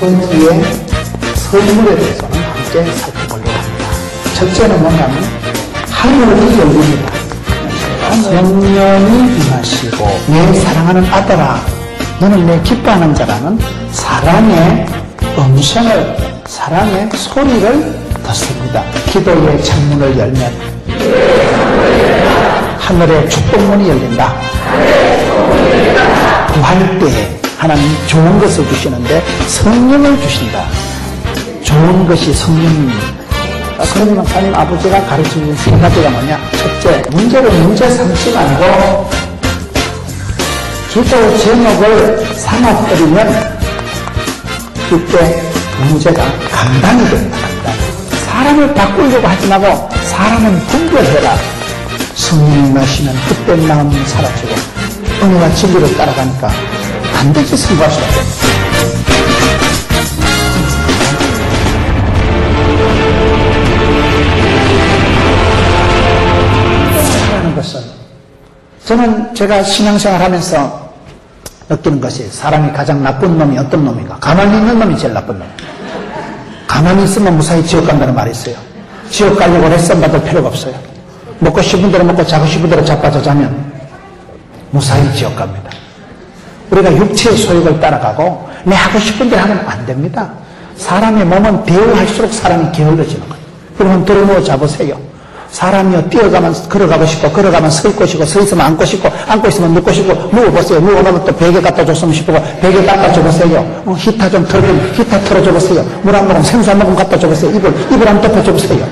번째의 선물에 대해서는 함께 살펴보려고 합니다. 첫째는 뭐냐면 하늘이 열립니다. 성령이 임하시고 내 사랑하는 아들아 너는 내 기뻐하는 자라는 사랑의 음성을 사랑의 소리를 듣습니다. 기도의 창문을 열면 하늘의 축복문이 열린다. 구할 때 하나님 좋은 것을 주시는데 성령을 주신다. 좋은 것이 성령입니다. 성령 하나님 아버지가 가르쳐주신 세 가지가 뭐냐? 첫째, 문제를 문제 삼지 말고 기도 제목을 삼아버리면 그때 문제가 감당이 됩니다. 감당. 사람을 바꾸려고 하지 말고 사람은 분별해라. 성령이 마시면 헛된 마음은 사라지고 은혜와 진리를 따라가니까 반드시 승부할 수 있습니다. 저는 제가 신앙생활 하면서 느끼는 것이 사람이 가장 나쁜 놈이 어떤 놈인가? 가만히 있는 놈이 제일 나쁜 놈. 가만히 있으면 무사히 지옥 간다는 말이 있어요. 지옥 가려고 레슨 받을 필요가 없어요. 먹고 싶은 대로 먹고 자고 싶은 대로 자빠져 자면 무사히 지옥 갑니다. 우리가 육체의 소욕을 따라가고 내 하고 싶은 대로 하면 안 됩니다. 사람의 몸은 대우할수록 사람이 게을러지는 거예요. 그러면 들어누워 자보세요. 사람이요, 뛰어가면 걸어가고 싶고, 걸어가면 설 것이고, 서 있으면 앉고 싶고, 앉고 있으면 눕고 싶고, 누워보세요. 누워놓으면 또 베개 갖다 줬으면 싶고, 베개 갖다 줘보세요. 히타 좀 틀어주면 히타 틀어줘보세요. 물 한 모금, 생수 한 모금 갖다 줘보세요. 이불 한 덮어줘보세요.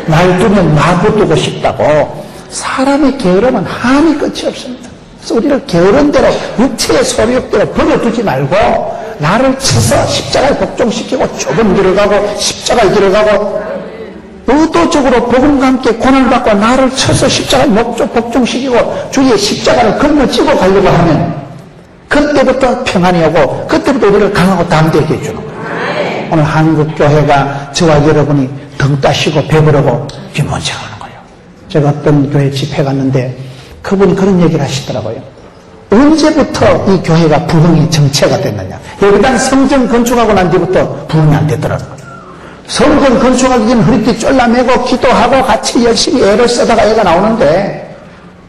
놔두면 놔두고 싶다고. 사람의 게으름은 한이 끝이 없습니다. 그래서 우리를 게으른 대로, 육체의 소유욕대로 버려두지 말고, 나를 쳐서 십자가에 복종시키고, 좁은 길을 가고, 십자가의 길을 가고, 의도적으로 복음과 함께 고난을 받고 나를 쳐서 십자가에 복종시키고 주의 십자가를 건너뛰고 가려고 하면 그때부터 평안이 오고 그때부터 우리를 강하고 담대하게 해주는 거예요. 오늘 한국교회가 저와 여러분이 등 따시고 배부르고 이게 뭔지 아는 거예요. 제가 어떤 교회 집회 갔는데 그분이 그런 얘기를 하시더라고요. 언제부터 이 교회가 부흥이 정체가 됐느냐. 여기다 성전 건축하고 난 뒤부터 부흥이 안 되더라고요. 성전 건축하기 전에 허리띠 쫄라매고 기도하고 같이 열심히 애를 쓰다가 애가 나오는데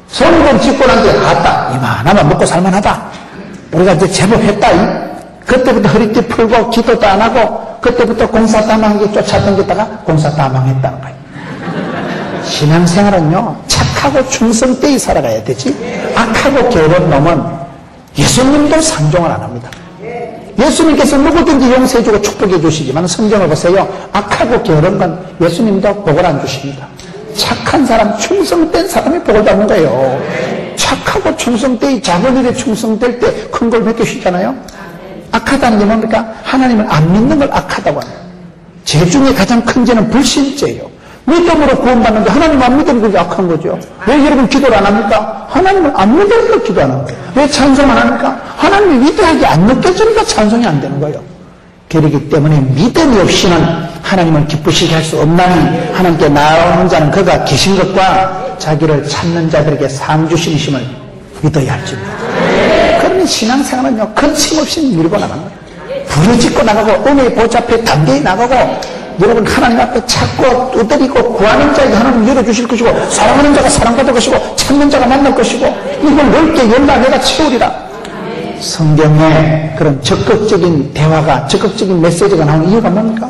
성전 짓고 난 뒤에 아따 이만하면 먹고 살만하다. 우리가 이제 제법 했다. 그때부터 허리띠 풀고 기도도 안 하고 그때부터 공사 다망하게 쫓아다니다가 공사 다망했다는 거예요. 신앙생활은요 착하고 충성되이 살아가야 되지 악하고 게으른 놈은 예수님도 상종을 안 합니다. 예수님께서 누구든지 용서해주고 축복해 주시지만 성경을 보세요. 악하고 게으른 건 예수님도 복을 안 주십니다. 착한 사람, 충성된 사람이 복을 받는 거예요. 착하고 충성되이 작은 일에 충성될 때 큰 걸 맡겨주시잖아요. 악하다는 게 뭡니까? 하나님을 안 믿는 걸 악하다고 합니다. 죄 중에 가장 큰 죄는 불신죄예요. 믿음으로 구원받는데 하나님 안 믿으면 그게 악한 거죠. 왜 여러분 기도를 안 합니까? 하나님을 안 믿으니까 기도 안 하는 거예요. 왜 찬송 안 합니까? 하나님이 위대하게 안 느껴지니까 찬송이 안 되는 거예요. 그렇기 때문에 믿음이 없이는 하나님을 기쁘시게 할 수 없나니 하나님께 나오는 자는 그가 계신 것과 자기를 찾는 자들에게 상 주심을 믿어야 할지입니다. 그러면 신앙생활은요 거침없이 밀고 나가는 거예요. 부르짖고 나가고 은혜의 보좌 앞에 담대히 나가고 여러분 하나님 앞에 찾고 두드리고 구하는 자에게 하나님 열어주실 것이고 사랑하는 자가 사랑받을 것이고 찾는 자가 만날 것이고 이걸 넓게 열라 내가 채우리라. 성경에 그런 적극적인 대화가 적극적인 메시지가 나오는 이유가 뭡니까?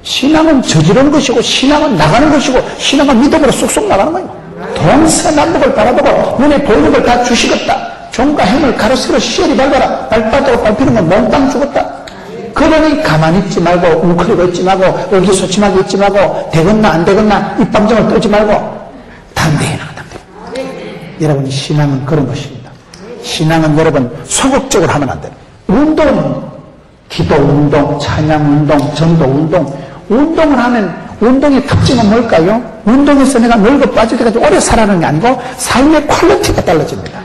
신앙은 저지르는 것이고 신앙은 나가는 것이고 신앙은 믿음으로 쑥쑥 나가는 거예요. 동서남북을 바라보고 눈에 보이는 걸 다 주시겠다. 종과 행을 가로세로 시열이 밟아라. 발바닥으로 밟히는 건 몽땅 죽었다. 그러니 가만히 있지 말고 웅크리고 있지 말고 의기소침하게 있지 말고 되겠나 안 되겠나 입방정을 떨지 말고 담대히 나가 담대히. 여러분 신앙은 그런 것입니다. 신앙은 여러분 소극적으로 하면 안 돼요. 운동은 기도 운동, 찬양 운동, 전도 운동. 운동을 하면 운동의 특징은 뭘까요? 운동에서 내가 늙어 빠질 때까지 오래 살아가는 게 아니고 삶의 퀄리티가 달라집니다.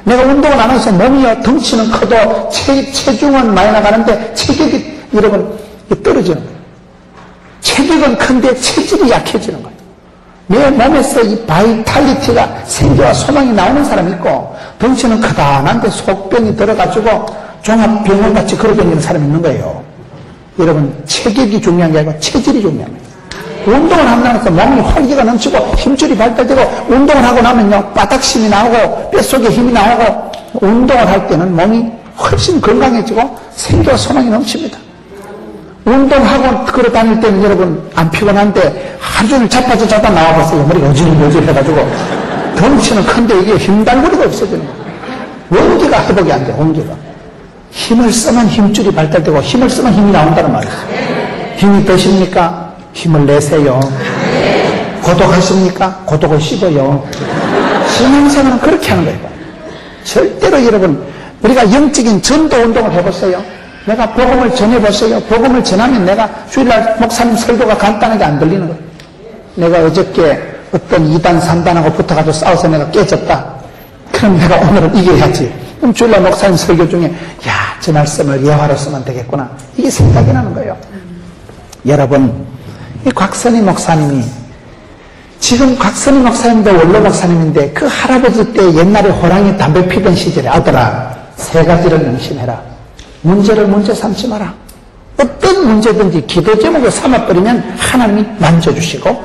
내가 운동을 안 해서 몸이요 덩치는 커도 체중은 많이 나가는데 체격이 여러분 떨어지는 거예요. 체격은 큰데 체질이 약해지는 거예요. 내 몸에서 이 바이탈리티가 생기와 소망이 나오는 사람이 있고 덩치는 크다한데 속병이 들어가지고 종합병원같이 걸어다니는 사람이 있는 거예요. 여러분, 체격이 중요한 게 아니고 체질이 중요합니다. 운동을 한다고 해서 몸이 활기가 넘치고 힘줄이 발달되고 운동을 하고 나면요, 바닥심이 나오고 뼛속에 힘이 나오고 운동을 할 때는 몸이 훨씬 건강해지고 생기와 소망이 넘칩니다. 운동하고 걸어 다닐 때는 여러분 안 피곤한데 하루 종일 자빠져 자다 나와보세요. 머리가 어질어질 해가지고 덩치는 큰데 이게 힘달고리가 없어지는 거예요. 원기가 회복이 안 돼, 원기가. 힘을 쓰면 힘줄이 발달되고 힘을 쓰면 힘이 나온다는 말이에요. 힘이 드십니까? 힘을 내세요. 고독하십니까? 고독을 씹어요. 신앙생활은 그렇게 하는 거예요. 절대로 여러분, 우리가 영적인 전도 운동을 해보세요. 내가 복음을 전해보세요. 복음을 전하면 내가 주일날 목사님 설교가 간단하게 안 들리는 거예요. 내가 어저께 어떤 2단, 3단하고 붙어가지고 싸워서 내가 깨졌다. 그럼 내가 오늘은 이겨야지. 그럼 주일날 목사님 설교 중에 야, 저 말씀을 예화로 쓰면 되겠구나. 이게 생각이 나는 거예요. 여러분, 이 곽선희 목사님이 지금 곽선희 목사님도 원로 목사님인데 그 할아버지 때 옛날에 호랑이 담배 피던 시절에 아들아, 3가지를 명심해라. 문제를 문제 삼지 마라. 어떤 문제든지 기도 제목을 삼아버리면 하나님이 만져주시고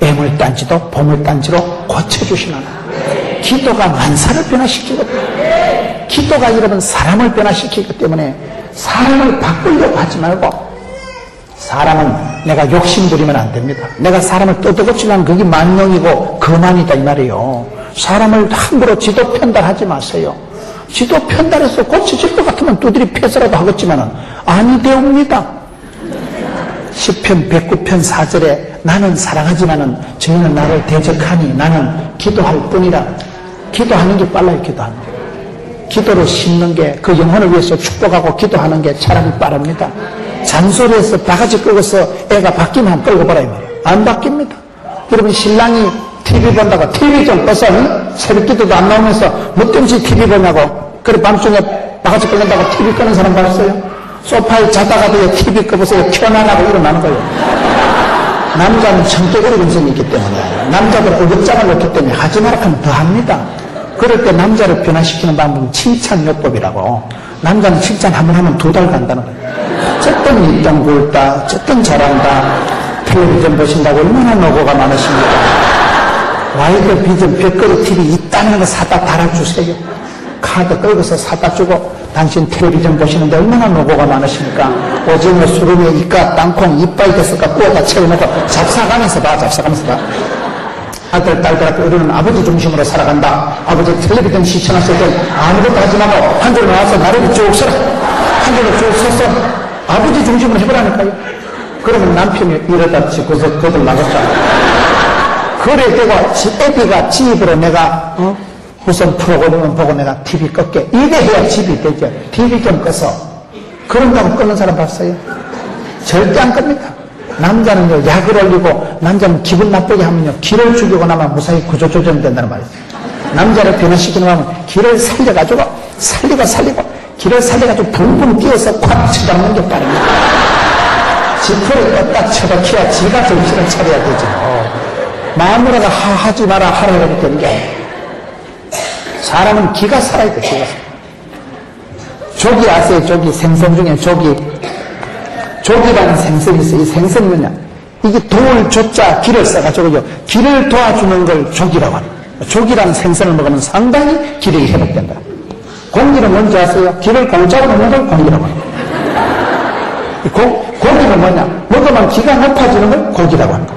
애물단지도 보물단지로 고쳐주시나라. 기도가 만사를 변화시키거든요. 기도가 여러분 사람을 변화시키기 때문에 사람을 바꾸려고 하지 말고, 사람은 내가 욕심 부리면 안 됩니다. 내가 사람을 뜯어고치면 그게 만용이고 거만이다 이 말이에요. 사람을 함부로 지도 편달하지 마세요. 지도 편달해서 고쳐질 것 같으면 두드리 패서라도 하겠지만은 아니되옵니다. 시편 109편 4절에 나는 사랑하지만은 저희는 나를 대적하니 나는 기도할 뿐이라. 기도하는 게 빨라요. 기도하는 게. 기도를 심는 게, 그 영혼을 위해서 축복하고 기도하는 게 차라리 빠릅니다. 잔소리해서 바가지 끄고서 애가 바뀌면 한번 끌고 보라 이 말이에요. 안 바뀝니다. 여러분, 신랑이 TV 본다고 TV 좀 꺼서 새벽 기도도 안 나오면서 뭐 때문에 TV 보냐고, 그래 밤중에 바가지 끌는다고 TV 끄는 사람 봤어요? 소파에 자다가도 TV 끄보세요. 켜나라고 일어나는 거예요. 남자는 성격으로 근성이 있기 때문에, 남자들 어긋장을 놓기 때문에 하지 마라 하면 더 합니다. 그럴 때 남자를 변화시키는 방법은 칭찬요법이라고. 남자는 칭찬 한 번 하면 2달 간다는 거예요. 어쨌든 일당 굴다, 어쨌든 잘한다, 텔레비전 보신다고 얼마나 노고가 많으십니까? 와이드 비전 벽걸이 TV 있다는 거 사다 달아주세요. 카드 끌고서 사다 주고, 당신 텔레비전 보시는데 얼마나 노고가 많으십니까? 오징어, 수lum에 이까, 땅콩, 이빨 됐을까 구워다 채워놓고 잡사가면서 봐, 잡사가면서 봐. 아들, 딸들한테 우리는 아버지 중심으로 살아간다. 아버지 텔레비전 시청하실 때 아무것도 하지 말고 한 줄 나와서 나를 쭉 서라. 한 줄로 쭉 서서 아버지 중심으로 해보라니까요. 그러면 남편이 이러다 지고서 거들 나갔잖아. 그래 되고 애비가 지 입으로 내가 무슨 프로그램을 보고 내가 TV 껐게. 이래 해야 집이 되죠. TV 좀 꺼서. 그런다고 끊는 사람 봤어요? 절대 안 끕니다. 남자는요, 약을 올리고, 남자는 기분 나쁘게 하면요, 기를 죽이고 나면 무사히 구조조정 된다는 말이에요. 남자를 변화시키는 하면 기를 살려가지고, 기를 살려가지고 붕붕 뛰어서 콱 쳐잡는 게 빠릅니다. 지푸를 껐다 쳐박혀야 지가 정신을 차려야 되죠. 마누라가 하지 마라, 하라고 되는 게 아니에요. 사람은 기가 살아야 돼, 기가. 조기 아세요? 조기, 생선 중에 조기라는 생선이 있어요. 이 생선이 뭐냐? 이게 돌, 조자, 기를 써가지고요. 기를 도와주는 걸 조기라고 합니다. 조기라는 생선을 먹으면 상당히 기력이 회복된다. 공기는 뭔지 아세요? 기를 공짜로 먹는 걸 공기라고 합니다. 고기는 뭐냐? 먹으면 기가 높아지는 걸 고기라고 합니다.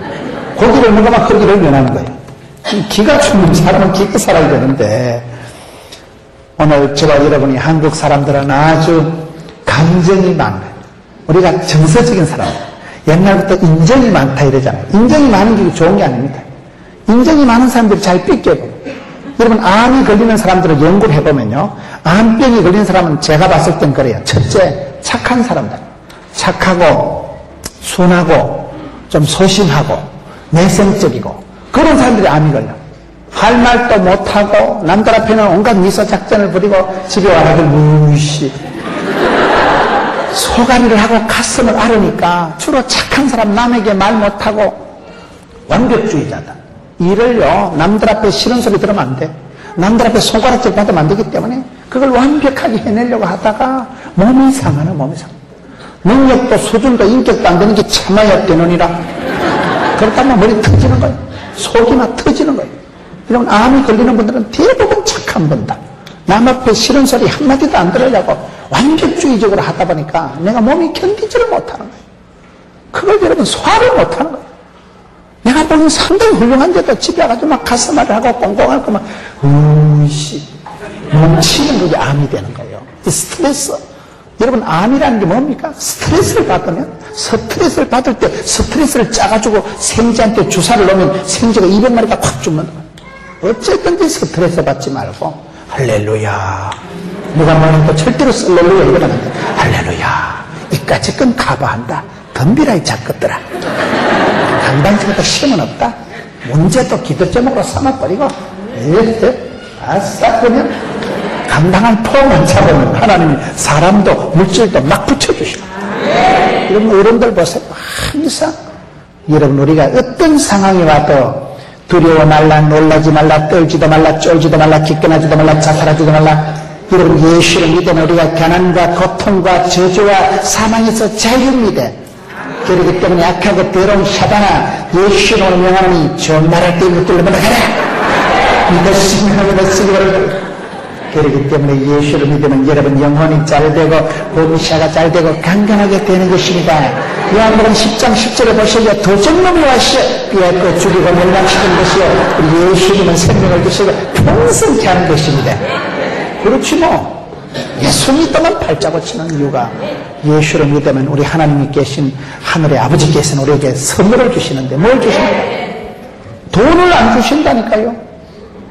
고기를 먹으면 흙기를 면하는 거예요. 기가 충분히 사람은 깊게 살아야 되는데, 오늘 저와 여러분이 한국 사람들은 아주 감정이 많아요. 우리가 정서적인 사람, 옛날부터 인정이 많다 이러잖아요. 인정이 많은 게 좋은 게 아닙니다. 인정이 많은 사람들이 잘 삐껴요. 여러분, 암이 걸리는 사람들을 연구를 해보면요, 암병이 걸린 사람은 제가 봤을 땐 그래요. 첫째, 착한 사람들. 착하고 순하고 좀 소심하고 내성적이고 그런 사람들이 암이 걸려. 할 말도 못하고 남들 앞에는 온갖 미소 작전을 부리고 집에 와라들 무시 소가리를 하고 가슴을 앓으니까 주로 착한 사람, 남에게 말 못하고 완벽주의자다. 이를요, 남들 앞에 싫은 소리 들으면 안 돼. 남들 앞에 손가락질 받으면 안 되기 때문에 그걸 완벽하게 해내려고 하다가 몸이 상하는 몸이 상해. 능력도 수준도 인격도 안 되는 게 참아야 되느니라. 그렇다면 머리 터지는 거예요. 속이나 터지는 거예요. 여러분, 암이 걸리는 분들은 대부분 착한 분들. 남 앞에 싫은 소리 한마디도 안 들으려고 완벽주의적으로 하다 보니까 내가 몸이 견디지를 못하는 거예요. 그걸 여러분 소화를 못하는 거예요. 내가 보기엔 상당히 훌륭한데도 집에 가가지고 막 가슴앓이를 하고 꽁꽁 앓고 막 으이씨 뭉치는 그게 암이 되는 거예요. 이 스트레스. 여러분, 암이라는 게 뭡니까? 스트레스를 받으면, 스트레스를 받을 때 스트레스를 짜가지고 생쥐한테 주사를 놓으면 생쥐가 200마리가 콱 죽는 거예요. 어쨌든지 스트레스 받지 말고 할렐루야. 누가 뭐해도 절대로 할렐루야 이러면 안 돼. 할렐루야. 이까짓 건 가봐한다. 덤비라 이 작것들아. 강단지부터 시험은 없다. 문제도 기도 제목으로 삼아버리고 아싸 그러면 감당한 포만 잡으면 하나님이 사람도 물질도 막 붙여주시고. 이런 어른들 보세요. 항상 여러분, 우리가 어떤 상황이 와도 두려워 말라, 놀라지 말라, 떨지도 말라, 쫄지도 말라, 기권하지도 말라, 자살하지도 말라. 여러분, 예수를 믿으면 우리가 가난과 고통과 저주와 사망에서 자유입니다. 그렇기 때문에 악하고 더러운 사단아, 예수를 명하니 좋은 말할 때 이것들로 물러가라. 믿으시기 바랍니다. 그렇기 때문에 예수를 믿으면 여러분 영혼이 잘되고 보미샤가 잘되고 강건하게 되는 것입니다. 요한복음 10장 10절에 보시죠. 도적놈이 와서 빼앗고 죽이고 멸망시키는 것이요, 우리 예수님은 생명을 주시고 평생케 하는 것입니다. 그렇지 뭐. 예수 믿으면 팔자고 치는 이유가, 예수를 믿으면 우리 하나님이 계신 하늘의 아버지께서는 우리에게 선물을 주시는데, 뭘 주시는가? 돈을 안 주신다니까요.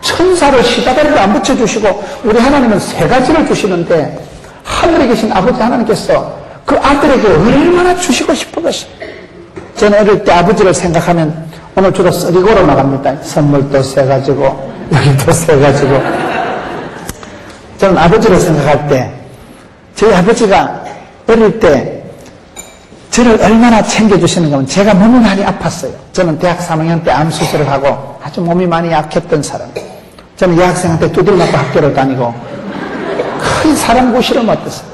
천사를 시다바리를 안 붙여주시고 우리 하나님은 세 가지를 주시는데, 하늘에 계신 아버지 하나님께서 그 아들에게 얼마나 주시고 싶으셨어요. 저는 어릴 때 아버지를 생각하면 오늘 주로 쓰리고로 나갑니다. 선물도 세 가지고 여기도 세 가지고. 저는 아버지를 생각할 때 저희 아버지가 어릴 때 저를 얼마나 챙겨주시는가 하면, 제가 몸이 많이 아팠어요. 저는 대학 3학년 때 암 수술을 하고 아주 몸이 많이 약했던 사람. 저는 여학생 때 두들 맞고 학교를 다니고 거의 사람 구실을 못했어요.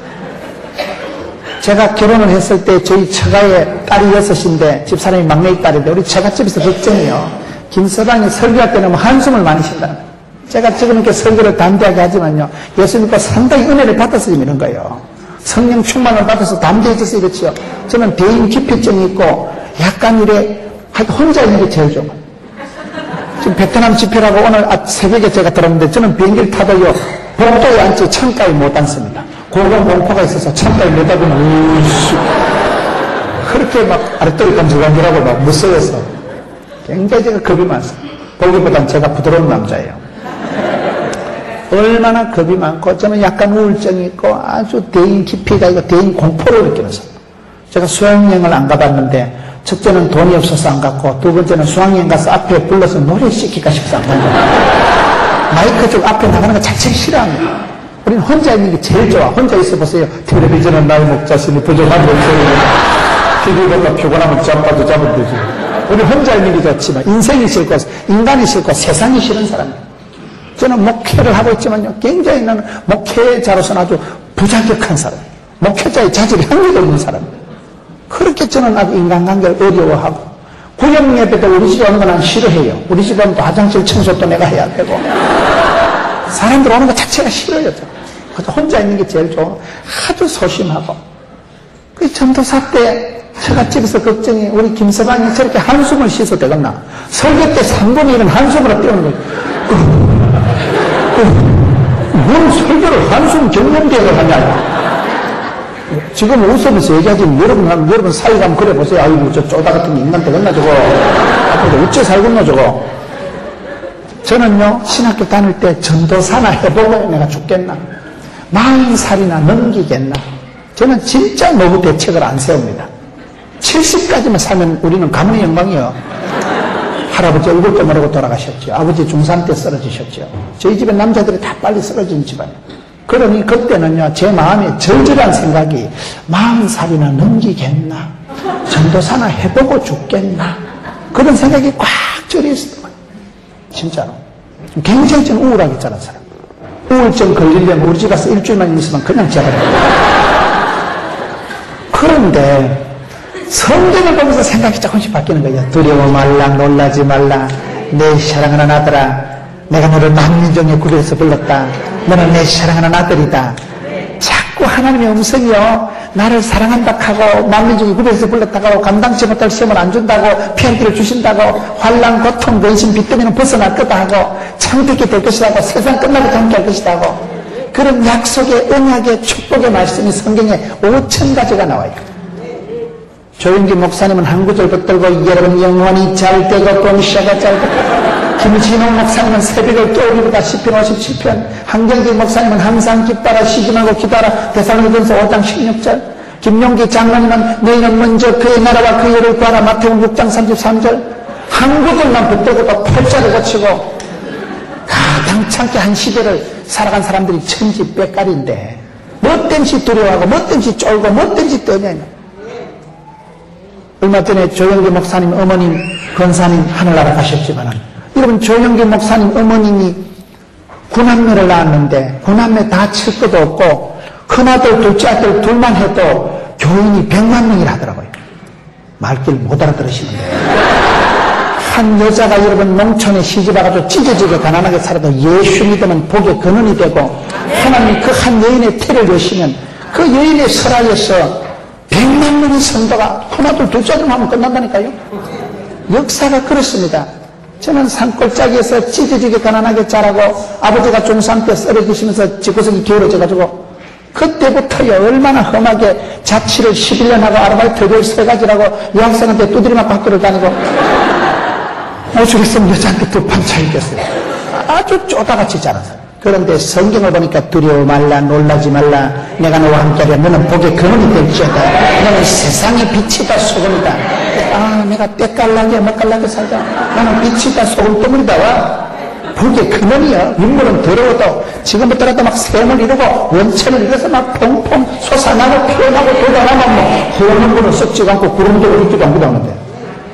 제가 결혼을 했을 때 저희 처가에 딸이 6인데 집사람이 막내 딸인데 우리 처가집에서 걱정이요. 김서방이 설교할 때는 한숨을 많이 쉰다. 제가 지금 이렇게 설교를 담대하게 하지만요, 예수 믿고 상당히 은혜를 받아서 이런 거예요. 성령 충만을 받아서 담대해져서 이렇지요. 저는 대인 기피증이 있고 약간 이래 혼자 있는 게 제일 좋아요. 지금 베트남 집회라고 오늘 새벽에 제가 들었는데, 저는 비행기를 타도요 복도에 앉지 창가에 못 앉습니다. 고공 공포가 있어서 창가에 못 앉으면 으이씨 그렇게 막 아랫도리 간질간질하고 막 무서워서 굉장히 제가 겁이 많습니다. 보기보단 제가 부드러운 남자예요. 얼마나 겁이 많고, 저는 약간 우울증이 있고 아주 대인 기피가 있고 대인 공포를 느끼는 사람. 제가 수학여행을 안 가봤는데, 첫째는 돈이 없어서 안 갔고, 두 번째는 수학여행 가서 앞에 불러서 노래 시킬까 싶어서 안 간 거예요. 마이크 쪽 앞에 나가는 거 자체를 싫어합니다. 우리는 혼자 있는 게 제일 좋아. 혼자 있어 보세요. 텔레비전은 나의 목자신이 부족한 목소리로 TV보다 피곤하면 잡아도 잡으면 되지. 우리 혼자 있는 게 좋지만 인생이 싫고 인간이 싫고 세상이 싫은 사람이에요. 저는 목회를 하고 있지만요, 굉장히 나는 목회자로서는 아주 부자격한 사람, 목회자의 자질이 한 개도 없는 사람입니다. 그렇게 저는 아주 인간관계를 어려워하고, 구역 예배도 우리 집에 오는 거 난 싫어해요. 우리 집에 오면 또 화장실 청소도 내가 해야 되고, 사람들 오는 거 자체가 싫어요. 그래서 혼자 있는 게 제일 좋아. 아주 소심하고. 그 전도사 때 처갓집에서 걱정이, 우리 김서방이 저렇게 한숨을 쉬어도 되겠나? 설교 때 3분의 1은 한숨으로 때우는 거예요. 뭔 설교를 한숨 경련대를 하냐. 지금 웃으면서 얘기하지만 여러분 사회 가면 그래 보세요. 아이고, 저 쪼다 같은 게 인간 되겠나 저거. 앞으로 어째 살겠나 저거. 저는요, 신학교 다닐 때 전도사나 해보고 내가 죽겠나, 40살이나 넘기겠나. 저는 진짜 노후 대책을 안 세웁니다. 70까지만 살면 우리는 가문의 영광이요. 할아버지 얼굴도 모르고 돌아가셨죠. 아버지 중3 때 쓰러지셨죠. 저희 집에 남자들이 다 빨리 쓰러진 집안이에요. 그러니 그때는요, 제 마음에 절절한 생각이 40살이나 넘기겠나, 전도사나 해보고 죽겠나, 그런 생각이 꽉 절여있었던 거예요. 진짜로. 굉장히 저는 우울하게 자란 사람. 우울증 걸리려면 우리 집 가서 일주일만 있으면 그냥 자라요. 그런데 성경을 보면서 생각이 조금씩 바뀌는 거예요. 두려워 말라, 놀라지 말라, 내 사랑하는 아들아, 내가 너를 만민중에 구별해서 불렀다. 너는 내 사랑하는 아들이다. 자꾸 하나님의 음성이요, 나를 사랑한다 하고 만민중에 구별해서 불렀다고 하고 감당치 못할 시험을 안 준다고 피할 길을 주신다고 환난, 고통, 근심, 빚더미는 벗어날 거다 하고 창대케 될 것이라고 세상 끝나고 함께 할 것이다 하고 그런 약속의 언약의 축복의 말씀이 성경에 5,000가지가 나와요. 조영기 목사님은 한 구절 붙들고 여러분 영원히 잘 되고 동시아가 잘 되고, 김진호 목사님은 새벽을 깨우리보다 시편 57편, 한경기 목사님은 항상 기뻐하라 쉬지 말고 기도하라 데살로니가전서 5장 16절, 김용기 장로님은 너희는 먼저 그의 나라와 그의 의를 구하라 마태복음 6장 33절. 한 구절만 붙들고도 팔자를 거치고 가당찮게 한 시대를 살아간 사람들이 천지백갈인데 뭐 땜시 두려워하고 뭐 땜시 쫄고 뭐 땜시 떠냐. 얼마 전에 조영기 목사님 어머님 권사님 하늘나라 가셨지만은 여러분 조영기 목사님 어머님이 구남매를 낳았는데 구남매 다 칠 것도 없고 큰아들 둘째 아들 둘만 해도 교인이 100만 명이라 하더라고요. 말귀를 못 알아들으시는데 한 여자가 여러분 농촌에 시집와가지고 찢어지게 가난하게 살아도 예수 믿으면 복의 근원이 되고 하나님 그 한 여인의 태를 여시면 그 여인의 설화에서 100만 명의 성도가 하나둘 둘째 아들만 하면 끝난다니까요. 역사가 그렇습니다. 저는 산골짜기에서 찢어지게 가난하게 자라고 아버지가 중3 때 쓰러지시면서 집구석이 기울어져가지고 그때부터요 얼마나 험하게 자취를 11년 하고 아르바이트 13가지라고 여학생한테 두드려 맞고 학교를 다니고 오죽했으면 여자한테 두 판 차이겠어요. 아주 쪼다같이 자라서. 그런데 성경을 보니까 두려워 말라 놀라지 말라 내가 너와 함께하랴 너는 복의 근원이 될지어다. 너는 세상의 빛이다 소금이다. 아 내가 때깔나게 맛깔나게 살자. 나는 빛이다 소금덩어리다. 와 복의 근원이야. 인물은 더러워도 지금부터라도 막 샘을 이루고 원천을 이뤄서 막 펑펑 솟아나고 피어나고 돋아나면 뭐 허는 분은 썩지도 않고 구름도 흐르지도 않기도 하는데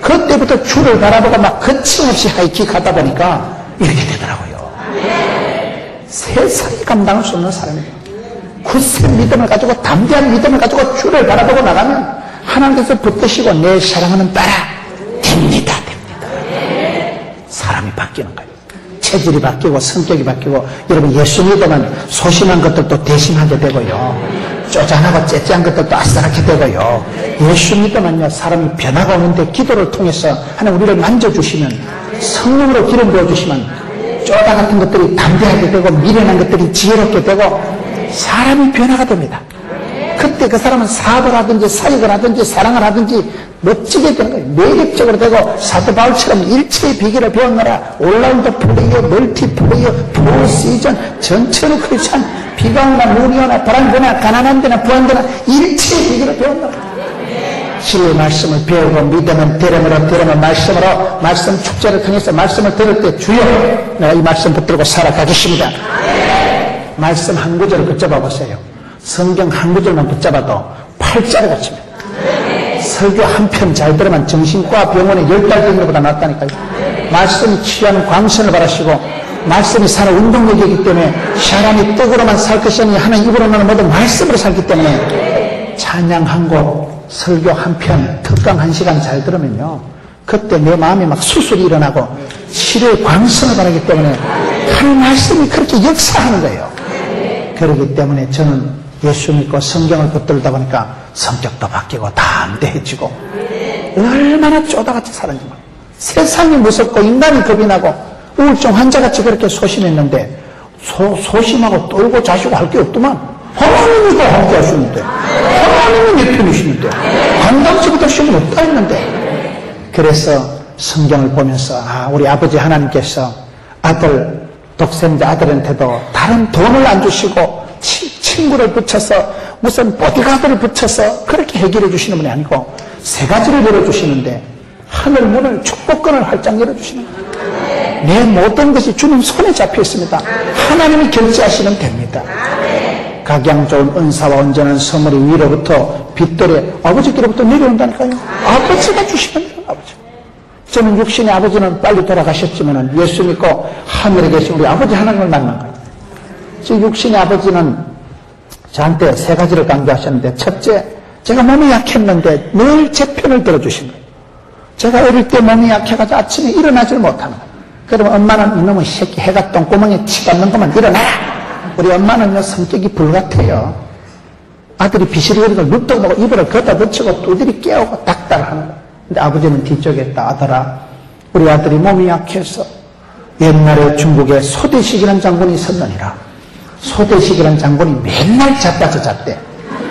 그때부터 주를 바라보고 막 거침없이 하이킥하다 보니까 이렇게 되더라고요. 세상이 감당할 수 없는 사람이에요. 굳센 믿음을 가지고 담대한 믿음을 가지고 주를 바라보고 나가면 하나님께서 붙드시고 내 사랑하는 딸아 됩니다. 사람이 바뀌는 거예요. 체질이 바뀌고 성격이 바뀌고 여러분 예수 믿으면 소심한 것들도 대심하게 되고요. 쪼잔하고 째째한 것들도 아싸랗게 되고요. 예수 믿으면요 사람이 변화가 오는데 기도를 통해서 하나님 우리를 만져주시면 성령으로 기름 부어주시면 쪼다 같은 것들이 담대하게 되고 미련한 것들이 지혜롭게 되고 사람이 변화가 됩니다. 그때 그 사람은 사업을 하든지 사역을 하든지 사랑을 하든지 멋지게 되는 거예요. 매력적으로 되고 사도 바울처럼 일체의 비결을 배웠노라. 올라운드 플레이어, 멀티 플레이어, 포 시즌, 전체로 크리스찬, 비가 오나 눈이 오나 바람이 부나 가난한 데나 부한 데나 일체의 비결을 배웠노라. 진리의 말씀을 배우고 믿으면 들으면 말씀으로 말씀 축제를 통해서 말씀을 들을 때 주여 내가 이 말씀 붙들고 살아가겠습니다. 말씀 한 구절을 붙잡아 보세요. 성경 한 구절만 붙잡아도 팔자를 갖춥니다. 설교 한 편 잘 들으면 정신과 병원에 10달 되는 것보다 낫다니까요. 말씀이 취하는 광선을 바라시고 말씀이 사는 운동력이기 때문에 사람이 떡으로만 살 것이 아니라 하나님 입으로 나는 모든 말씀으로 살기 때문에 찬양 한 곡 설교 한 편, 특강 1시간 잘 들으면요. 그때 내 마음에 막 수술이 일어나고 치료의 광선을 바라기 때문에 하나님 말씀이 그렇게 역사하는 거예요. 그렇기 때문에 저는 예수 믿고 성경을 붙들다 보니까 성격도 바뀌고 담대해지고 얼마나 쪼다같이 살았는지 몰라요. 세상이 무섭고 인간이 겁이 나고 우울증 환자같이 그렇게 소심했는데 소심하고 떨고 자시고 할 게 없더만 하나님이 더 함께 하시는데 하나님이 내 편이시는데 감당치부터 시험이 없다 했는데 그래서 성경을 보면서 우리 아버지 하나님께서 아들 독생자 아들한테도 다른 돈을 안 주시고 친구를 붙여서 무슨 보디가드를 붙여서 그렇게 해결해 주시는 분이 아니고 세 가지를 열어주시는데 하늘 문을 축복권을 활짝 열어주시는 거예요. 내 모든 것이 주님 손에 잡혀 있습니다. 하나님이 결제하시면 됩니다. 각양 좋은 은사와 온전한 선물이 위로부터 빛돌에 아버지께로부터 내려온다니까요. 아버지가 주시면 돼요. 아버지. 저는 육신의 아버지는 빨리 돌아가셨지만 예수 믿고 하늘에 계신 우리 아버지 하나님을 만난 거예요. 즉 육신의 아버지는 저한테 세 가지를 강조하셨는데 첫째 제가 몸이 약했는데 늘 제 편을 들어주신 거예요. 제가 어릴 때 몸이 약해가지고 아침에 일어나질 못하는 거예요. 그러면 엄마는 이놈의 새끼 해가 똥구멍에 치받는 것만 일어나라. 우리 엄마는요 성격이 불같아요. 아들이 비실거리고 눕도 보고 이불을 걷다 붙이고 두드리 깨우고 닥달하는 거예요. 근데 아버지는 뒤쪽에 있다. 아들아, 우리 아들이 몸이 약해서 옛날에 중국에 소대식이라는 장군이 있었느니라. 소대식이라는 장군이 맨날 자빠져 잤대.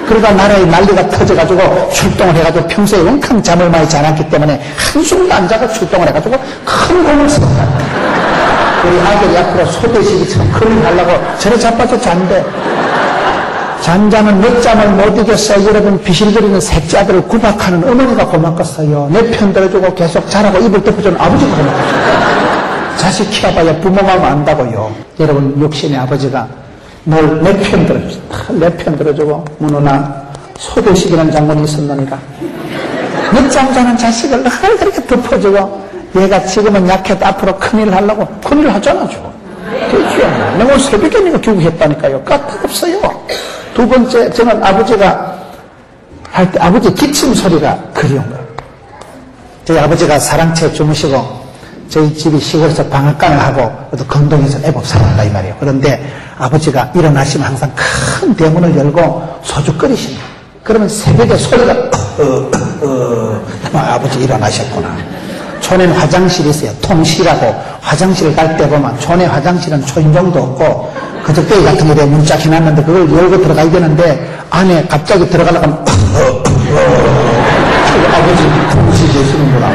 그러다 나라에 난리가 터져가지고 출동을 해가지고 평소에 원캉 잠을 많이 자놨기 때문에 한숨도 안 자고 출동을 해가지고 큰 공을 썼다. 우리 아들이 앞으로 소대식이처럼 큰일 하려고 저래 자빠져 잔대. 잔자는 늦잠을 못 이겼어. 여러분, 비실거리는 셋째 아들을 구박하는 어머니가 고맙겠어요. 내 편 들어주고 계속 자라고 입을 덮어주는 아버지가 고맙겠어요. 자식 키워봐야 부모 마음 안다고요. 여러분, 육신의 아버지가 뭘 내 편 들어주죠. 내 편 들어주고, 문호나 소대식이라는 장군이 있었느니라. 늦잠 자는 자식을 늘 그렇게 덮어주고, 얘가 지금은 약해도 앞으로 큰일 하려고 큰일 하잖아, 지금. 그렇죠. 내가 새벽에 내가 교육했다니까요. 까딱없어요. 두 번째, 저는 아버지가 할 때 아버지 기침 소리가 그리운 거예요. 저희 아버지가 사랑채 주무시고 저희 집이 시골에서 방앗간을 하고 또 건동에서 애복 살았다 이 말이에요. 그런데 아버지가 일어나시면 항상 큰 대문을 열고 소주 끓이십니다. 그러면 새벽에 소리가 아버지 일어나셨구나. 촌에는 화장실이 있어요. 통실하고 화장실을 갈 때 보면 촌에 화장실은 초인종도 없고 그저께 같은 거에 문짝 해놨는데 그걸 열고 들어가야 되는데 안에 갑자기 들어가려고 하면 아버지 통실 계시는구나.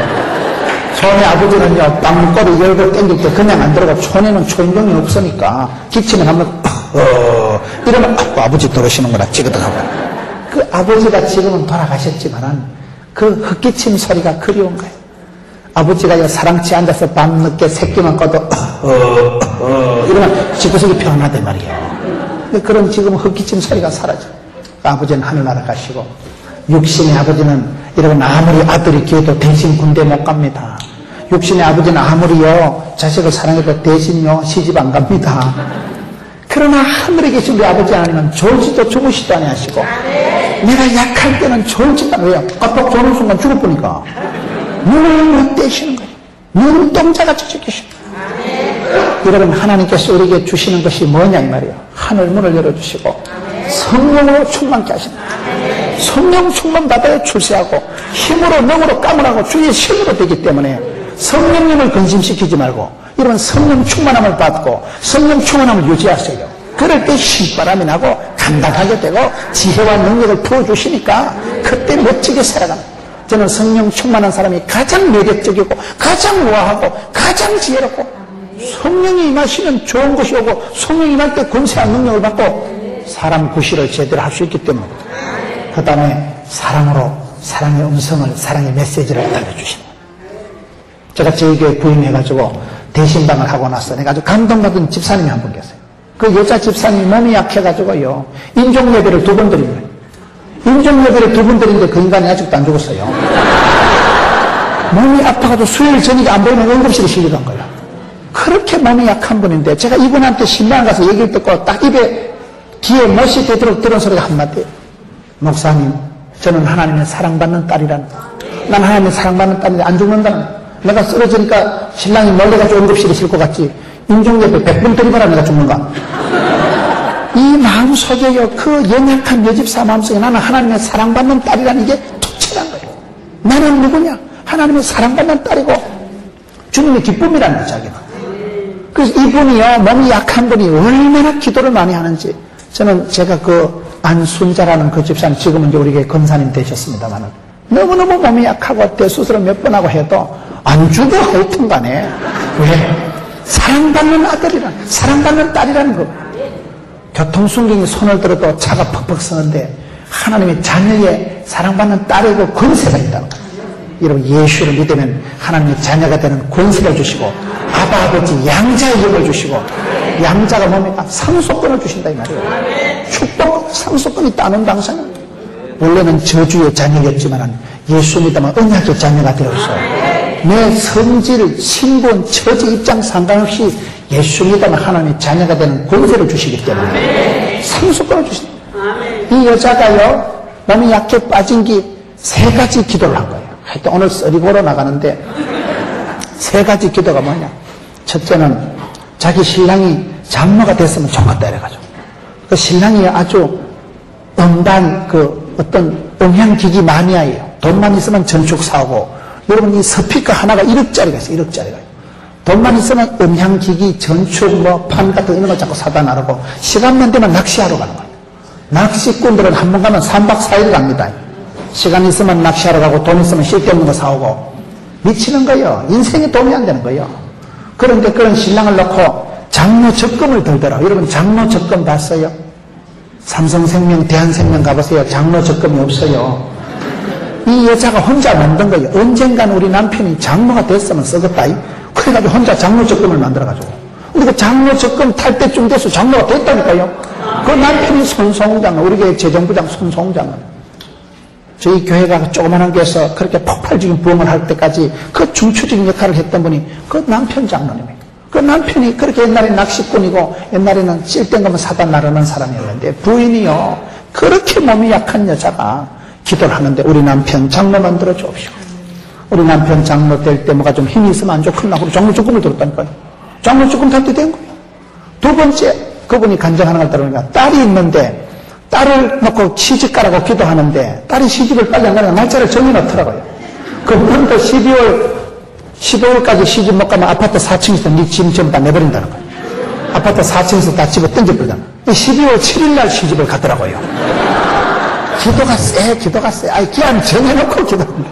촌에 아버지는요 땅꼬리 열고 땡길 때 그냥 안 들어가고 촌에는 초인종이 없으니까 기침을 하면 이러면 아버지 들어오시는구나 찌그덕하고. 그 아버지가 지금은 돌아가셨지만은 그 헛기침 소리가 그리운 거예요. 아버지가 사랑채에 앉아서 밤늦게 새끼만 꺼도 이러면 집구석이 편하단 말이에요. 그런 지금 헛기침 소리가 사라져. 아버지는 하늘나라 가시고 육신의 아버지는 여러분 아무리 아들이 기어도 대신 군대 못 갑니다. 육신의 아버지는 아무리요 자식을 사랑해도 대신요 시집 안 갑니다. 그러나 하늘에 계신 우리 아버지 아니면 졸지도 주무시도 아니하시고 내가 약할 때는 졸지도 않아요. 왜요? 깜빡 졸는 순간 죽을 거니까. 눈을 못 떼시는 거예요. 눈동자같이 지키시는 거예요. 여러분, 하나님께서 우리에게 주시는 것이 뭐냐 이 말이에요. 하늘 문을 열어주시고 성령으로 충만케 하시는 거예요. 성령 충만 받아야 출세하고 힘으로 능으로 까물하고 주의 신으로 되기 때문에 성령님을 근심시키지 말고 여러분 성령 충만함을 받고 성령 충만함을 유지하세요. 그럴 때 신바람이 나고 감당하게 되고 지혜와 능력을 부어주시니까 그때 멋지게 살아갑니다. 저는 성령 충만한 사람이 가장 매력적이고 가장 우아하고 가장 지혜롭고 성령이 임하시면 좋은 것이 오고 성령이 임할 때 권세한 능력을 받고 사람 구실을 제대로 할 수 있기 때문에 그 다음에 사랑으로 사랑의 음성을 사랑의 메시지를 알려주시는 거예요. 제가 저희 교회 부임해가지고 대신방을 하고 나서 내가 아주 감동받은 집사님이 한 분 계세요. 그 여자 집사님이 몸이 약해가지고요 인종예배를 2번 드린 거예요. 인종예배를 2번 드리는데 그 인간이 아직도 안 죽었어요. 몸이 아파가지고 수요일 저녁에 안 보이면 응급실에 실려간 거예요. 그렇게 몸이 약한 분인데 제가 이분한테 신방 가서 얘기를 듣고 딱 입에 귀에 멋이 되도록 들은 소리가 한마디. 목사님, 저는 하나님의 사랑받는 딸이란. 난 하나님의 사랑받는 딸인데 안 죽는다는. 내가 쓰러지니까 신랑이 몰래가지고 응급실에 실 것 같지. 인종예배 100번 드리봐라 내가 죽는가. 이 마음속에요, 그 연약한 여집사 마음속에 나는 하나님의 사랑받는 딸이라는 게 투철한 거예요. 나는 누구냐? 하나님의 사랑받는 딸이고 주님의 기쁨이라는 거죠, 자기는. 그래서 이분이요, 몸이 약한 분이 얼마나 기도를 많이 하는지. 저는 제가 그 안순자라는 그 집사님, 지금은 이제 우리 교회 권사님 되셨습니다만은 너무너무 몸이 약하고 대수술을 몇 번 하고 해도 안 죽어 하여튼 간에. 왜? 사랑받는 아들이란, 사랑받는 딸이라는 거. 교통순경이 손을 들어도 차가 퍽퍽 서는데 하나님의 자녀의 사랑받는 딸이고 권세가 있다고. 여러분, 예수를 믿으면 하나님의 자녀가 되는 권세를 주시고 아바 아버지 양자의 영을 주시고 양자가 뭡니까? 상속권을 주신다 이 말이에요. 축복 상속권이 따는 당사는 원래는 저주의 자녀였지만 예수 믿으면 언약의 자녀가 되었어요. 내 성질, 신분, 처지, 입장 상관없이 예수 믿으면 하나님의 자녀가 되는 권세를 주시기 때문에 상속권을 주신다. 이 여자가요 몸이 약해 빠진 게 3가지 기도를 한 거예요. 하여튼 오늘 썰이고로 나가는데 3가지 기도가 뭐냐. 첫째는 자기 신랑이 장모가 됐으면 좋겠다 이래가지고 그 신랑이 아주 음반 어떤 음향기기 마니아예요. 돈만 있으면 전축 사오고 여러분 이 스피커 하나가 1억짜리가 있어요. 1억짜리가. 돈만 있으면 음향기기 전축 판 같은 이런 거 자꾸 사다 나르고 시간만 되면 낚시하러 가는 거예요. 낚시꾼들은 한 번 가면 3박 4일 갑니다. 시간 있으면 낚시하러 가고 돈 있으면 쓸데없는 거 사오고 미치는 거예요. 인생에 도움이 안 되는 거예요. 그런데 그런 신랑을 놓고 장로 적금을 들더라. 여러분 장로 적금 봤어요? 삼성생명, 대한생명 가보세요. 장로 적금이 없어요. 이 여자가 혼자 만든 거예요. 언젠간 우리 남편이 장로가 됐으면 쓰겠다. 그래가지고 혼자 장로 적금을 만들어가지고 우리가 장로 적금 탈 때쯤 돼서 장로가 됐다니까요. 그 남편이 손송장, 우리 교회 재정부장 손송장은 저희 교회가 조그만한 교회에서 그렇게 폭발적인 부흥을 할 때까지 그 중추적인 역할을 했던 분이 그 남편 장로님이에요. 그 남편이 그렇게 옛날에 낚시꾼이고 옛날에는 쓸데없는 것만 사다 나르는 사람이었는데 부인이요 그렇게 몸이 약한 여자가 기도를 하는데 우리 남편 장로 만들어 주옵시오. 우리 남편 장로 될 때 뭐가 좀 힘이 있으면 안 좋겠나 그러고 장로 조금을 들었다니까요. 장로 조금 탈 때 된 거예요. 두 번째 그분이 간증하는 걸 따르니까 딸이 있는데 딸을 놓고 시집가라고 기도하는데 딸이 시집을 빨리 안 가니까 날짜를 정해놓더라고요. 그분도 15일까지 시집 못 가면 아파트 4층에서 네 짐 전부 다 내버린다는 거예요. 아파트 4층에서 다 집어 던져버리잖아. 12월 7일날 시집을 가더라고요. 기도가 세. 기한 정해놓고 기도합니다.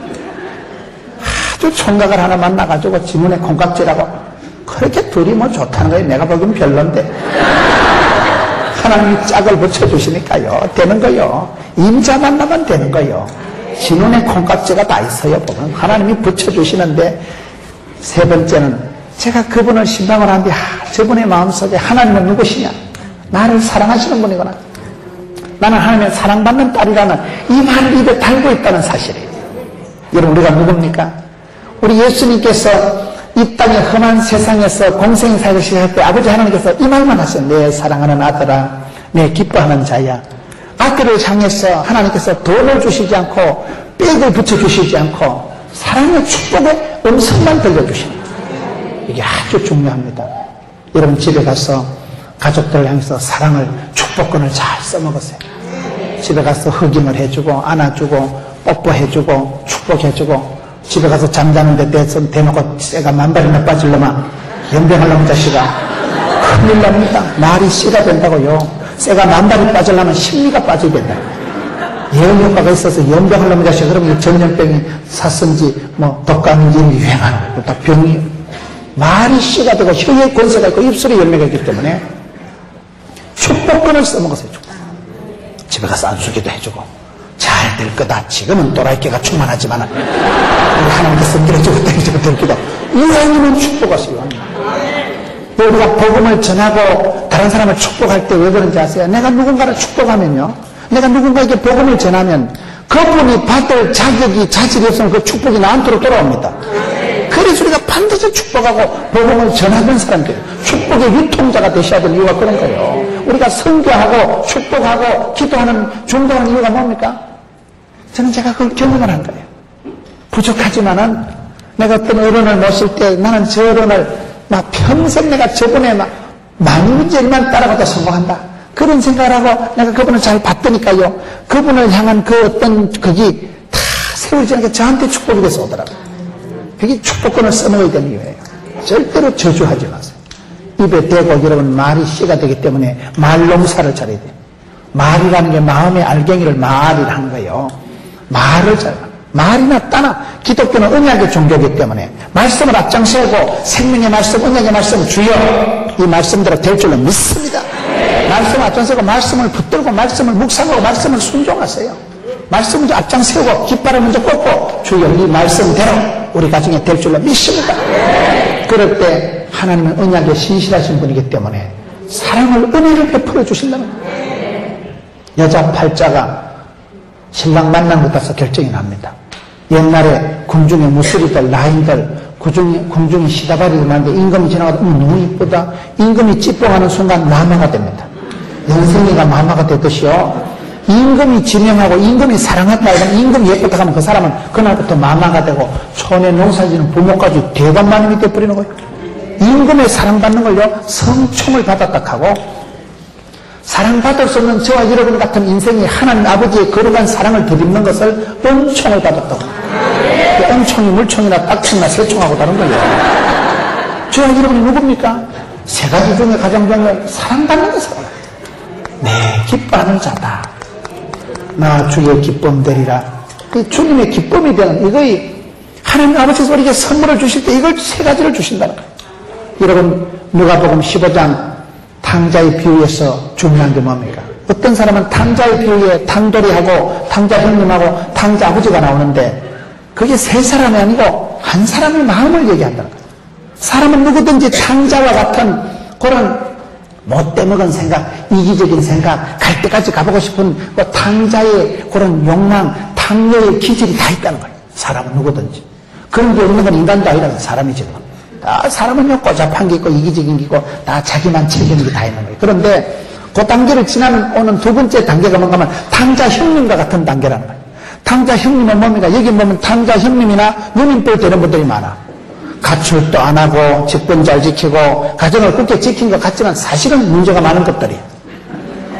아주 총각을 하나 만나가지고 지문에 콩깍지라고 그렇게 둘이 뭐 좋다는 거예요. 내가 보기엔 별론데. 하나님이 짝을 붙여주시니까요. 되는 거요. 임자 만나면 되는 거요. 지문에 콩깍지가 다 있어요. 보면 하나님이 붙여주시는데 세 번째는 제가 그분을 신방을 하는데 저분의 마음속에 하나님은 누구시냐? 나를 사랑하시는 분이구나. 나는 하나님의 사랑받는 딸이라는 이 말을 입에 달고 있다는 사실이에요. 여러분 우리가 누굽니까? 우리 예수님께서 이 땅의 험한 세상에서 공생의 사역을 시작할 때 아버지 하나님께서 이 말만 하세요. 내 사랑하는 아들아, 내 기뻐하는 자야. 아들을 향해서 하나님께서 돈을 주시지 않고 빽을 붙여주시지 않고 사랑의 축복의 음성만 들려주시는 거예요. 이게 아주 중요합니다. 여러분 집에 가서 가족들을 향해서 사랑을 축복권을 잘 써먹으세요. 집에 가서 흑임을 해주고 안아주고 뽀뽀해주고 축복해주고 집에 가서 잠자는데 대놓고 쇠가 만발이나 빠질려면 연병하려면 자식아 큰일 납니다. 말이 씨가 된다고요. 쇠가 만발이 빠지려면 심리가 빠지게 된다. 예언 효과가 있어서 연병하려면 자식아 그러면 전염병이 샀은지 독감인지 유행하는 거예요. 다 병이 말이 씨가 되고 혀에 권세가 있고 입술에 열매가 있기 때문에 축복권을 써먹으세요. 집에 가서 안수기도 해주고 잘 될 거다. 지금은 또라이깨가 충만하지만 우리 하나님께서 밀어주고 땡겨주고 될 기도 이왕이면 축복하세요. 우리가 복음을 전하고 다른 사람을 축복할 때 왜 그런지 아세요? 내가 누군가를 축복하면요, 내가 누군가에게 복음을 전하면 그분이 받을 자질이 없으면 그 축복이 나한테로 돌아옵니다. 그래서 우리가 반드시 축복하고 복음을 전하는 사람들, 축복의 유통자가 되셔야 될 이유가 그런 거예요. 우리가 선교하고 축복하고 기도하는 중도하는 이유가 뭡니까? 저는 제가 그걸 경험을 한 거예요. 부족하지만은 내가 어떤 어른을 모실 때 나는 저 어른을 평생 내가 저분의 만문제만 따라가도 성공한다. 그런 생각을 하고 내가 그분을 잘 봤더니까요. 그분을 향한 그 어떤 그게 다 세월이 지나니까 저한테 축복이 돼서 오더라고요. 그게 축복권을 써먹어야 되는 이유예요. 절대로 저주하지 마세요. 입에 대고 여러분 말이 씨가 되기 때문에 말 농사를 잘해야 돼요. 말이라는 게 마음의 알갱이를 말이라는 거예요. 말을 말이나 따나 기독교는 언약의 종교이기 때문에 말씀을 앞장세우고 생명의 말씀, 언약의 말씀 주여 이 말씀대로 될 줄로 믿습니다. 말씀을 앞장세우고 말씀을 붙들고 말씀을 묵상하고 말씀을 순종하세요. 말씀을 앞장세우고 깃발을 먼저 꽂고 주여 이 말씀대로 우리 가정에 될 줄로 믿습니다. 그럴 때 하나님은 언약에 신실하신 분이기 때문에 사랑을 은혜를 베풀어 주신다는 거예요. 여자 팔자가 신랑 만난 것 같아서 결정이 납니다. 옛날에 궁중에 무술이들, 라인들, 궁중에 시다바리를 하는데 임금이 지나가다 너무 이쁘다. 임금이 찌뽕하는 순간 마마가 됩니다. 연생이가 마마가 되듯이요. 임금이 지명하고 임금이 사랑한다 이러면 임금이 예쁘다 하면 그 사람은 그날부터 마마가 되고 촌에 농사지는 부모까지 대관마님이 돼버리는 거예요. 임금의 사랑받는 걸요 성총을 받았다 하고 사랑받을 수 없는 저와 여러분 같은 인생이 하나님 아버지의 거룩한 사랑을 덧입는 것을 은총을 받았다고. 은총이 물총이나 딱총이나 새총하고 다른 거예요. 저와 여러분이 누굽니까? 세 가지 중에 가장 중요한 건 사랑받는 것을 내 기뻐하는 자다. 나 주의 기쁨 되리라. 주님의 기쁨이 되는 이거의 하나님 아버지께서 우리에게 선물을 주실 때 이걸 세 가지를 주신다는 거예요. 여러분 누가복음 15장 탕자의 비유에서 중요한 게 뭡니까? 어떤 사람은 탕자의 비유에 탕돌이하고 탕자 형님하고 탕자 아버지가 나오는데 그게 세 사람이 아니고 한 사람의 마음을 얘기한다는 거예요. 사람은 누구든지 탕자와 같은 그런 못되먹은 생각, 이기적인 생각, 갈 때까지 가보고 싶은 그 탕자의 그런 욕망, 탕녀의 기질이 다 있다는 거예요. 사람은 누구든지. 그런 게 없는 건 인간도 아니라는 사람이지. 다 사람은요, 꼬잡한 게 있고, 이기적인 게 있고, 다 자기만 챙기는 게 다 있는 거예요. 그런데 그 단계를 지나오는 두 번째 단계가 뭔가 하면 탕자 형님과 같은 단계라는 거예요. 탕자 형님은 뭡니까? 여기 보면 탕자 형님이나 누님뻘 되는 분들이 많아. 가출도 안 하고, 직분 잘 지키고, 가정을 굳게 지킨 것 같지만 사실은 문제가 많은 것들이에요.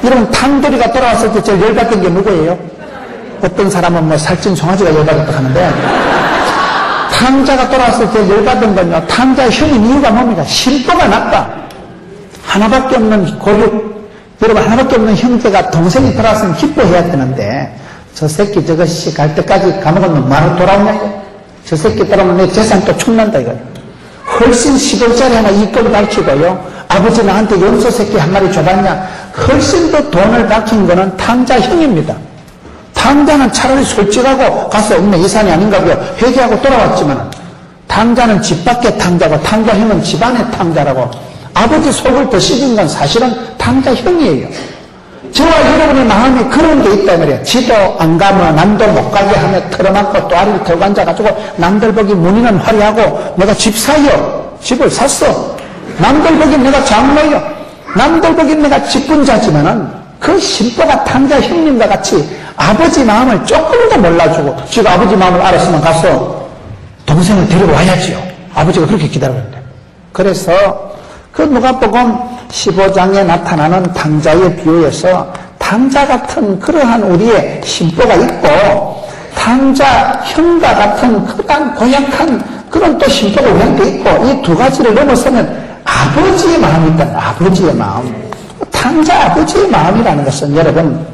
여러분, 탕돌이가 돌아왔을 때 제일 열받던 게 누구예요? 어떤 사람은 뭐 살찐 송아지가 열받았다 하는데, 탕자가 돌아왔을 때 열받은 건요, 탕자 형님 이유가 뭡니까? 실도가 나빠. 하나밖에 없는 고륙, 여러분, 하나밖에 없는 형제가 동생이 돌아왔으면 기뻐해야 되는데, 저 새끼 저것이 갈 때까지 감옥은 말을 돌아오냐, 이거? 저 새끼 따라오면 내 재산 또 충난다, 이거요. 훨씬 10원짜리 하나 이끌 밝히고요. 아버지 나한테 염소 새끼 한 마리 줘봤냐? 훨씬 더 돈을 밝힌 거는 탕자 형입니다. 탕자는 차라리 솔직하고 가서 없네, 이산이 아닌가고요. 회개하고 돌아왔지만, 탕자는 집 밖의 탕자고, 탕자 형은 집안의 탕자라고. 아버지 속을 더 씹은 건 사실은 탕자 형이에요. 저와 여러분의 마음이 그런 게 있단 말이에요. 지도 안 가면 남도 못 가게 하며 털어맞고 또 아래를 털고 앉아가지고 남들 보기 문의는 화려하고 내가 집 사요. 집을 샀어. 남들 보기 내가 장로요. 남들 보기 내가 직분자지만은 그 심보가 탕자 형님과 같이 아버지 마음을 조금 더 몰라주고 지가 아버지 마음을 알았으면 가서 동생을 데리고 와야지요. 아버지가 그렇게 기다리는데. 그래서 그 누가복음 15장에 나타나는 탕자의 비유에서 탕자 같은 그러한 우리의 심보가 있고 탕자 형과 같은 크단 고약한 그런 또 심보가 우리한테 있고 이 두 가지를 넘어서면 아버지의 마음이 있다는 아버지의 마음. 탕자 아버지의 마음이라는 것은 여러분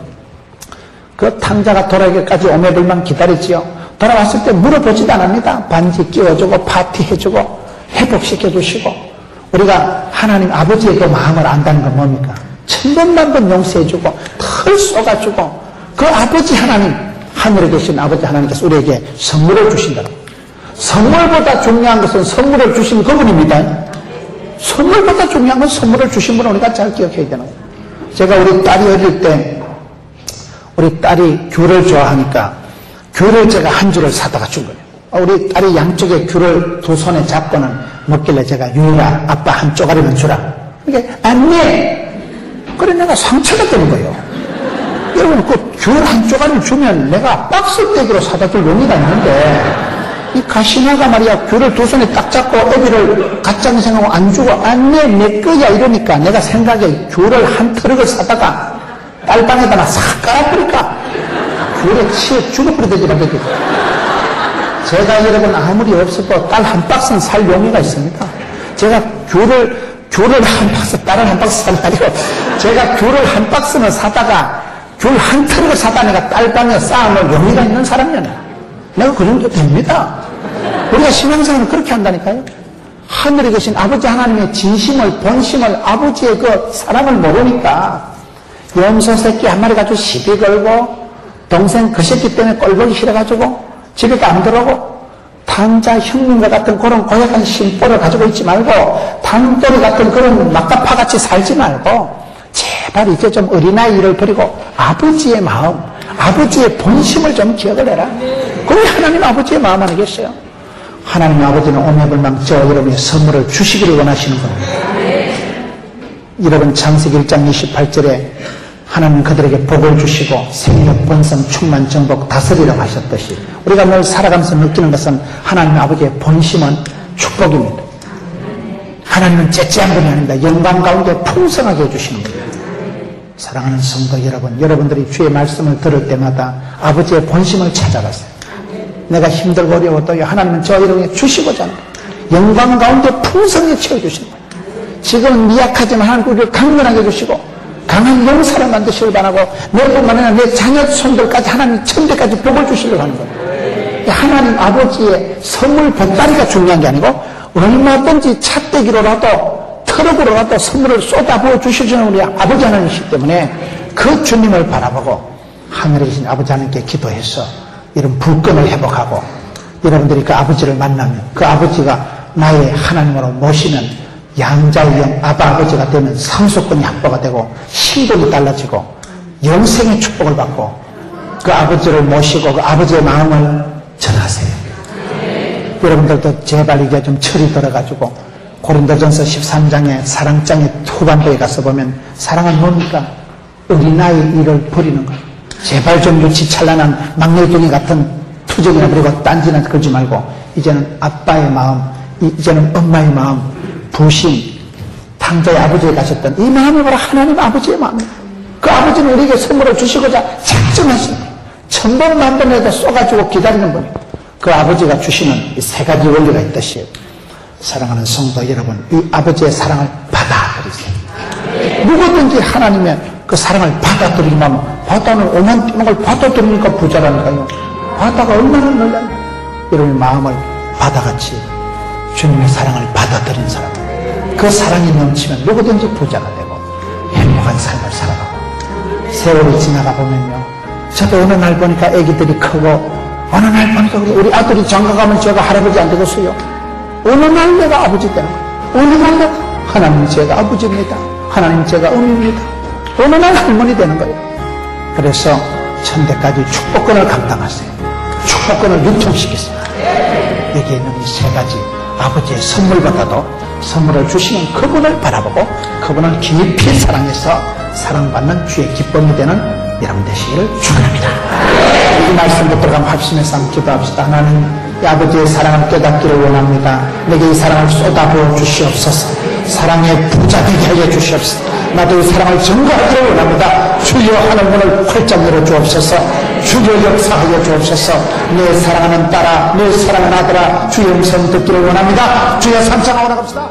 그 탕자가 돌아오기까지 오매불만 기다렸지요. 돌아왔을 때 물어보지도 않습니다. 반지 끼워주고 파티해주고 회복시켜주시고 우리가 하나님 아버지의 그 마음을 안다는 건 뭡니까? 천번만번 용서해주고 털 쏘가지고 그 아버지 하나님 하늘에 계신 아버지 하나님께서 우리에게 선물을 주신다는 거예요. 선물보다 중요한 것은 선물을 주신 그분입니다. 선물보다 중요한 건 선물을 주신 분을 우리가 잘 기억해야 되는 거예요. 제가 우리 딸이 어릴 때 우리 딸이 귤을 좋아하니까 귤을 제가 한 줄을 사다가 준 거예요. 우리 딸이 양쪽에 귤을 두 손에 잡고는 먹길래 제가 유야 아빠 한 쪼가리만 주라. 이게 안 내. 그래 내가 상처가 되는 거예요. 여러분 그 귤 한 쪼가리를 주면 내가 박스백으로 사다 줄 용의가 있는데 이 가시나가 말이야 귤을 두 손에 딱 잡고 애비를 가짜는 생각하고 안 주고 안 내 내 거야 이러니까 내가 생각에 귤을 한 트럭을 사다가 딸방에다가 싹 깔아버릴까 귤에 치여 죽어버리지 말겠지. 제가 여러분 아무리 없어도 딸 한 박스는 살 용의가 있습니다. 제가 귤을 한 박스, 딸을 한 박스 사는 아니고 제가 귤을 한 박스는 사다가 귤 한 트럭을 사다 내가 딸방에 쌓아놓을 용의가 있는 사람이야. 내가 그 정도 됩니다. 우리가 신앙생활은 그렇게 한다니까요. 하늘에 계신 아버지 하나님의 진심을, 본심을, 아버지의 그 사랑을 모르니까 염소 새끼 한 마리 가지고 시비 걸고 동생 그 새끼 때문에 꼴보기 싫어가지고 집에도 안 들어오고 탕자 형님과 같은 그런 고약한 심보를 가지고 있지 말고 탕돌이 같은 그런 막가파같이 살지 말고 제발 이제 좀 어린아이 일을 버리고 아버지의 마음, 아버지의 본심을 좀 기억을 해라. 그게 하나님 아버지의 마음 아니겠어요? 하나님 아버지는 오매불망 저 여러분의 선물을 주시기를 원하시는 겁니다. 여러분 창세기 1장 28절에 하나님 그들에게 복을 주시고 생력, 번성, 충만, 정복, 다스리라고 하셨듯이 우리가 늘 살아가면서 느끼는 것은 하나님 아버지의 본심은 축복입니다. 하나님은 째째한 분이 아닙니다. 영광 가운데 풍성하게 해주시는 분입니다. 사랑하는 성도 여러분, 여러분들이 주의 말씀을 들을 때마다 아버지의 본심을 찾아가세요. 내가 힘들고 어려워도 하나님은 저 이름에 주시고자 합니다. 영광 가운데 풍성히 채워주시는 거예요. 지금은 미약하지만 하나님 우리를 강건하게 해주시고 강한 용사를 만드시길 바라고 내뿐만 아니라 내 자녀 손들까지 하나님 천대까지 복을 주시려고 하는 거예요. 하나님 아버지의 선물 보따리가 중요한 게 아니고 얼마든지 찻대기로라도 트럭으로라도 선물을 쏟아부어 주시는 우리 아버지 하나님이시기 때문에 그 주님을 바라보고 하늘에 계신 아버지 하나님께 기도해서 이런 불끈을 회복하고 여러분들이 그 아버지를 만나면 그 아버지가 나의 하나님으로 모시는 양자의 영 아바 아버지가 되면 상속권이 확보가 되고 신분이 달라지고 영생의 축복을 받고 그 아버지를 모시고 그 아버지의 마음을 전하세요. 여러분들도 제발 이게 좀 철이 들어가지고 고린도전서 13장의 사랑장의 후반부에 가서 보면 사랑은 뭡니까? 어린아이 일을 버리는 거예요. 제발 좀 유치찬란한 막내둥이 같은 투정이나 그리고 딴지나 걸지 말고 이제는 아빠의 마음, 이제는 엄마의 마음, 부신, 탕자의 아버지에 가셨던 이 마음이 바로 하나님 아버지의 마음이에요. 그 아버지는 우리에게 선물을 주시고자 작정하신 천번 만번에도 쏘가지고 기다리는 분이에요. 그 아버지가 주시는 이 세 가지 원리가 있듯이 사랑하는 성도 여러분, 이 아버지의 사랑을 받아들이세요. 누구든지 하나님의 그 사랑을 받아들이면 바다는 오만 뛰는 걸 받아들이니까 부자라니까요. 바다가 얼마나 놀라요. 여러분의 마음을 바다같이 주님의 사랑을 받아들인 사람, 그 사랑이 넘치면 누구든지 부자가 되고 행복한 삶을 살아가고 세월이 지나가 보면요. 저도 어느 날 보니까 아기들이 크고 어느 날 보니까 우리 아들이 장가가면 제가 할아버지 안 되겠어요. 어느 날 내가 아버지 되는 거예요. 어느 날 내가 하나님 제가 아버지입니다. 하나님 제가 어머니입니다. 어느 날 할머니 되는 거예요. 그래서 천대까지 축복권을 감당하세요. 축복권을 유통시키세요. 여기에 있는 이 세 가지 아버지의 선물보다도 선물을 주시는 그분을 바라보고 그분을 깊이 사랑해서 사랑받는 주의 기쁨이 되는 여러분 되시기를 축원합니다. 이 말씀 붙들고 합심해서 한번 기도합시다. 하나님, 이 아버지의 사랑을 깨닫기를 원합니다. 내게 이 사랑을 쏟아부어 주시옵소서. 사랑의 부자 되게 하여 주시옵소서. 나도 이 사랑을 증거하기를 원합니다. 주여 하는 문을 활짝 열어 주옵소서. 주여 역사하여 주옵소서. 내 사랑하는 딸아, 내 사랑하는 아들아, 주의 음성 듣기를 원합니다. 주여 삼창하고 나갑시다.